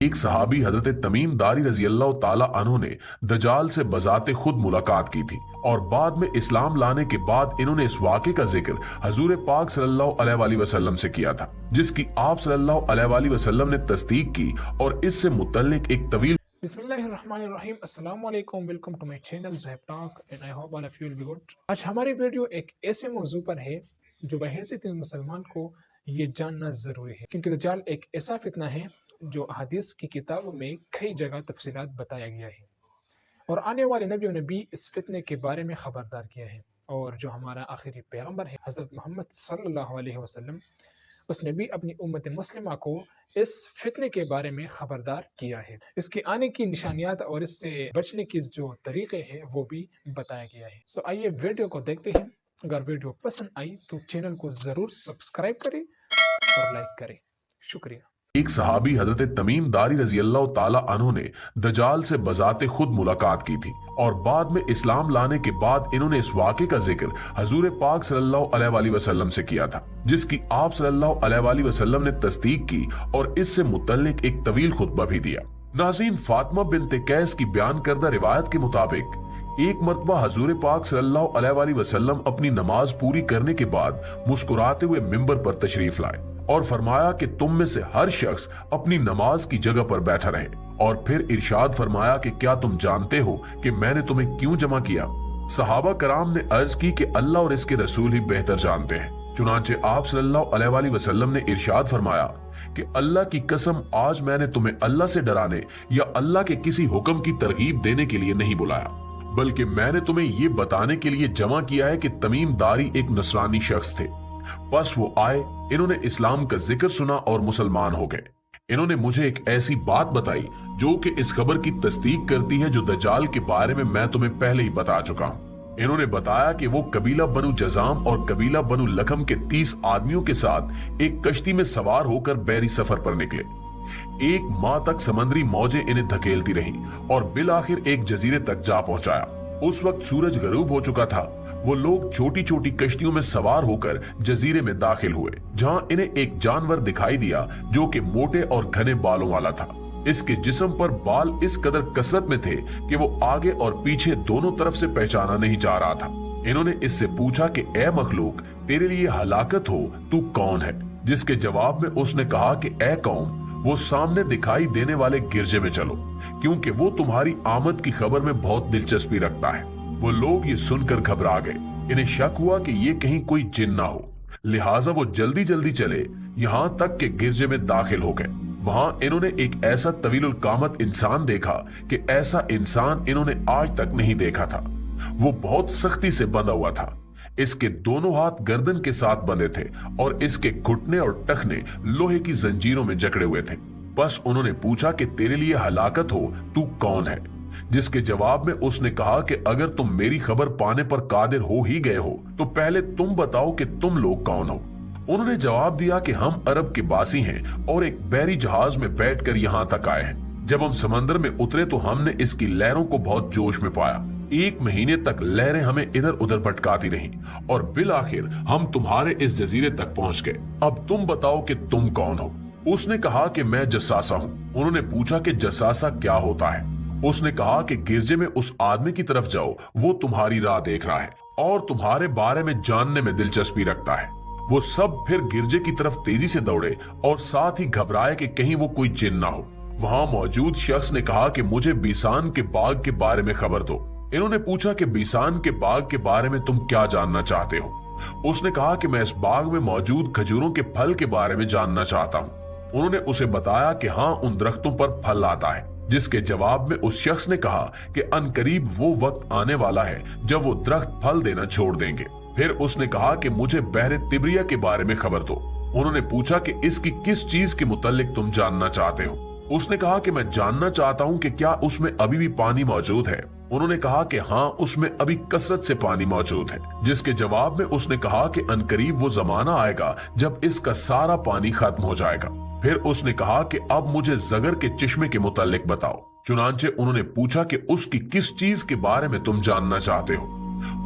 एक सहाबी हजरत तमीम दारी रजी अल्लाह ताला अन्हु ने दजाल से बजाते खुद मुलाकात की थी और बाद में इस्लाम लाने के बाद इन्होंने इस वाक़े का जिक्र हजूर पाक सल्लल्लाहु अलैहि वसल्लम से किया था, जिसकी आप सल्लल्लाहु अलैहि वसल्लम ने तस्दीक की और इससे मुतल्लिक एक तवील बिस्मिल्लाहिर्रहमानिर्रहीम, अस्सलाम वालेकुम, welcome to my channel Zuhaib talk and I hope all of you will be good. आज हमारी वीडियो एक ऐसे मौजू पर है जो बहैसियत मुसलमान को ये जानना ज़रूरी है, क्योंकि दज्जाल एक ऐसा फितना है जो हदीस की किताबों में कई जगह तफसीलात बताया गया है और आने वाले नबियों ने भी इस फितने के बारे में ख़बरदार किया है। और जो हमारा आखिरी पैगम्बर है हज़रत मोहम्मद सल्लल्लाहु अलैहि वसल्लम, उसने भी अपनी उम्मत मुस्लिमा को इस फितने के बारे में खबरदार किया है। इसके आने की निशानियात और इससे बचने की जो तरीके हैं वो भी बताया गया है। सो आइए वीडियो को देखते हैं। अगर वीडियो पसंद आई तो चैनल को ज़रूर सब्सक्राइब करें और लाइक करें। शुक्रिया। एक सहाबी हजरत तमीम दारी रजी अल्लाह ताला अन्हु ने दजाल से बजाते खुद मुलाकात की थी और बाद में इस्लाम लाने के बाद इन्होंने इस वाक़े का जिक्र हजूर पाक सल्लल्लाहु अलैहि वसल्लम से किया था, जिसकी आप सल्लल्लाहु अलैहि वसल्लम ने तस्दीक की और इससे मुतल्लिक एक तवील खुतबा भी दिया। नाज़रीन, फातिमा बिन्त कैस की बयान करदा रिवायत के मुताबिक एक मर्तबा हजूर पाक सल्लल्लाहु अलैहि वसल्लम अपनी नमाज पूरी करने के बाद मुस्कुराते हुए मिंबर पर तशरीफ लाए और फरमाया कि तुम में से हर शख्स अपनी नमाज की जगह पर बैठा रहे, और फिर इरशाद फरमाया कि क्या तुम जानते हो कि मैंने तुम्हें क्यों जमा किया? सहाबा कराम ने अर्ज की कि अल्लाह और इसके रसूल ही बेहतर जानते हैं। चुनांचे आप सल्लल्लाहु अलैहि वसल्लम ने इरशाद फरमाया कि अल्लाह की कसम, आज मैंने तुम्हें अल्लाह से डराने या अल्लाह के किसी हुक्म की तरगीब देने के लिए नहीं बुलाया, बल्कि मैंने तुम्हें ये बताने के लिए जमा किया है कि तमीम दारी एक नसरानी शख्स थे। बस वो आए, इन्होंने इस्लाम का जिक्र सुना और मुसलमान हो गए। इन्होंने मुझे एक ऐसी बात बताई जो कि इस खबर की तस्दीक करती है जो दज्जाल के बारे में मैं तुम्हें पहले ही बता चुका हूँ। इन्होंने बताया कि वो कबीला बनु जजाम और कबीला बनु लखम के 30 आदमियों के साथ एक कश्ती में सवार होकर बैरी सफर पर निकले। एक माह तक समुद्री मौजें इन्हें धकेलती रहीं और बिल आखिर एक जजीरे तक जा पहुंचाया। उस वक्त सूरज गरूब हो चुका था। वो लोग छोटी छोटी कश्तियों में सवार होकर जजीरे में दाखिल हुए, जहां इन्हें एक जानवर दिखाई दिया जो कि मोटे और घने बालों वाला था। इसके जिस्म पर बाल इस कदर कसरत में थे कि वो आगे और पीछे दोनों तरफ से पहचाना नहीं जा रहा था। इन्होंने इससे पूछा कि ए मखलूक, तेरे लिए हलाकत हो, तू कौन है? जिसके जवाब में उसने कहा कि ए कौम, वो सामने दिखाई देने वाले गिरजे में चलो, क्योंकि वो तुम्हारी आमद की खबर में बहुत दिलचस्पी रखता है। वो लोग ये सुनकर घबरा गए। इन्हें शक हुआ कि ये कहीं कोई जिन ना हो, लिहाजा वो जल्दी जल्दी चले, यहाँ तक के गिरजे में दाखिल हो गए। वहां इन्होंने एक ऐसा तवीलुल कामत इंसान देखा कि ऐसा इंसान इन्होंने आज तक नहीं देखा था। वो बहुत सख्ती से बंधा हुआ था। इसके दोनों हाथ गर्दन के साथ बंधे थे और इसके घुटने और टखने लोहे की जंजीरों में जकड़े हुए थे। बस उन्होंने पूछा कि तेरे लिए हलाकत हो, तू कौन है? जिसके जवाब में उसने कहा कि अगर तुम मेरी खबर पाने पर कादिर हो ही गए हो तो पहले तुम बताओ कि तुम लोग कौन हो। उन्होंने जवाब दिया कि हम अरब के बासी हैं और एक बैरी जहाज में बैठकर यहाँ तक आए हैं। जब हम समंदर में उतरे तो हमने इसकी लहरों को बहुत जोश में पाया। 1 महीने तक लहरें हमें इधर उधर भटकाती रहीं और बिल आखिर हम तुम्हारे इस जजीरे तक पहुंच गए। अब तुम बताओ कि तुम कौन हो। उसने कहा कि मैं जसासा हूँ। उन्होंने पूछा कि जसासा क्या होता है? उसने कहा कि गिरजे में उस आदमी की तरफ जाओ, वो तुम्हारी राह देख रहा है और तुम्हारे बारे में जानने में दिलचस्पी रखता है। वो सब फिर गिरजे की तरफ तेजी से दौड़े और साथ ही घबराए कि कहीं वो कोई जिन ना हो। वहां मौजूद शख्स ने कहा कि मुझे बीसान के बाग के बारे में खबर दो। इन्होंने पूछा कि बीसान के बाग के बारे में तुम क्या जानना चाहते हो? उसने कहा कि मैं इस बाग में मौजूद खजूरों के फल के बारे में जानना चाहता हूँ। उन्होंने उसे बताया कि हाँ, उन दरख्तों पर फल आता है। जिसके जवाब में उस शख्स ने कहा कि अनकरीब वो वक्त आने वाला है जब वो दरख्त फल देना छोड़ देंगे। फिर उसने कहा कि मुझे बहरे तिब्रिया के बारे में खबर दो। उन्होंने पूछा कि इसकी किस चीज के मुतालिक तुम जानना चाहते हो? उसने कहा कि मैं जानना चाहता हूं कि क्या उसमें अभी भी पानी मौजूद है। उन्होंने कहा कि हाँ, उसमें अभी कसरत से पानी मौजूद है। जिसके जवाब में उसने कहा कि अनकरीब वो जमाना आएगा जब इसका सारा पानी खत्म हो जाएगा। फिर उसने कहा कि अब मुझे जगर के चिश्मे के मुतालिक बताओ। चुनांचे उन्होंने पूछा कि उसकी किस चीज के बारे में तुम जानना चाहते हो?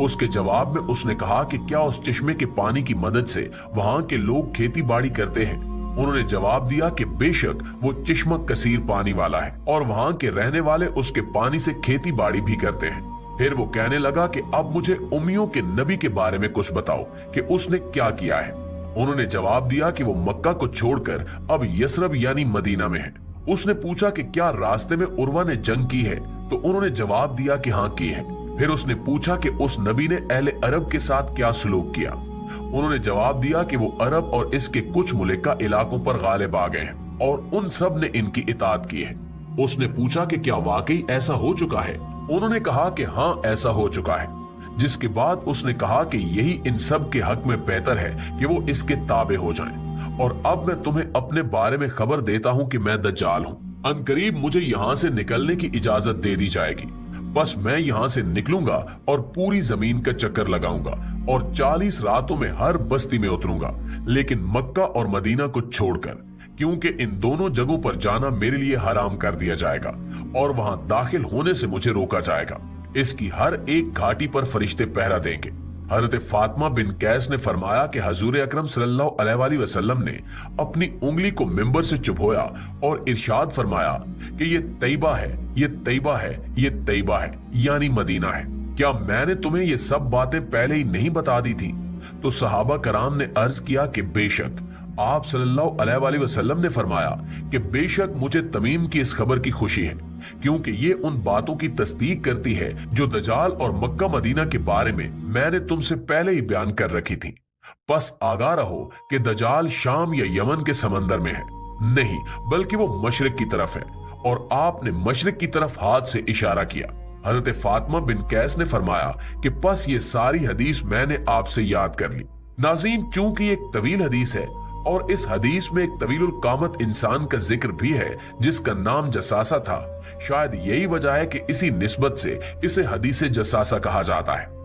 उसके जवाब में उसने कहा कि क्या उस चिश्मे के पानी की मदद से वहां के लोग खेती बाड़ी करते हैं? उन्होंने जवाब दिया कि बेशक वो चिश्मक कसीर पानी वाला है और वहां के रहने वाले उसके पानी से खेती बाड़ी भी करते हैं। फिर वो कहने लगा कि अब मुझे उम्मियों के नबी के बारे में कुछ बताओ कि उसने क्या किया है। उन्होंने जवाब दिया कि वो मक्का को छोड़कर अब यसरब यानी मदीना में है। उसने पूछा कि क्या रास्ते में उर्वा ने जंग की है, तो उन्होंने जवाब दिया कि हाँ की है। फिर उसने पूछा कि उस नबी ने अहले अरब के साथ क्या सलूक किया। उन्होंने जवाब दिया कि वो अरब और इसके कुछ मुल्का इलाकों पर गालिब आ गए हैं और उन सब ने इनकी इताअत की है। उसने पूछा कि क्या वाकई ऐसा हो चुका है। उन्होंने कहा कि हाँ ऐसा हो चुका है। जिसके बाद उसने कहा कि यही इन सब के हक में बेहतर है कि वो इसके ताबे हो जाएं। और अब मैं तुम्हें अपने बारे में खबर देता हूं कि मैं दज्जाल हूं। अनकरीब मुझे यहां से निकलने की इजाजत दे दी जाएगी। बस मैं यहां से निकलूंगा और पूरी जमीन का चक्कर लगाऊंगा और 40 रातों में हर बस्ती में उतरूंगा, लेकिन मक्का और मदीना को छोड़कर, क्योंकि इन दोनों जगहों पर जाना मेरे लिए हराम कर दिया जाएगा और वहां दाखिल होने से मुझे रोका जाएगा। इसकी हर एक घाटी पर फरिश्ते पहरा देंगे। हजरत फातिमा बिन कैस ने फरमाया कि हजूर अकरम सल्लल्लाहु अलैहि वसल्लम ने अपनी उंगली को मिंबर से चुभोया और इरशाद फरमाया कि ये तैयबा है, ये तैयबा है, ये तैयबा है, यानी मदीना है। क्या मैंने तुम्हें ये सब बातें पहले ही नहीं बता दी थी? तो सहाबा कराम ने अर्ज किया कि बेशक। आप सल्लल्लाहु अलैहि वसल्लम ने फरमाया कि बेशक मुझे तमीम की इस खबर की खुशी है, क्योंकि ये उन बातों की तस्दीक करती है जो दजाल और मक्का मदीना के बारे में मैंने तुमसे पहले ही बयान कर रखी थी। बस आगाह रहो कि दजाल शाम या यमन के समंदर में है, नहीं बल्कि वो मशरिक की तरफ है। और आपने मशरिक की तरफ हाथ से इशारा किया। हजरत फातिमा बिन कैस ने फरमाया कि बस ये सारी हदीस मैंने आपसे याद कर ली। नाज़रीन, चूंकि एक तवील हदीस है और इस हदीस में एक तवीलुल कामत इंसान का जिक्र भी है जिसका नाम जसासा था, शायद यही वजह है कि इसी निस्बत से इसे हदीस जसासा कहा जाता है।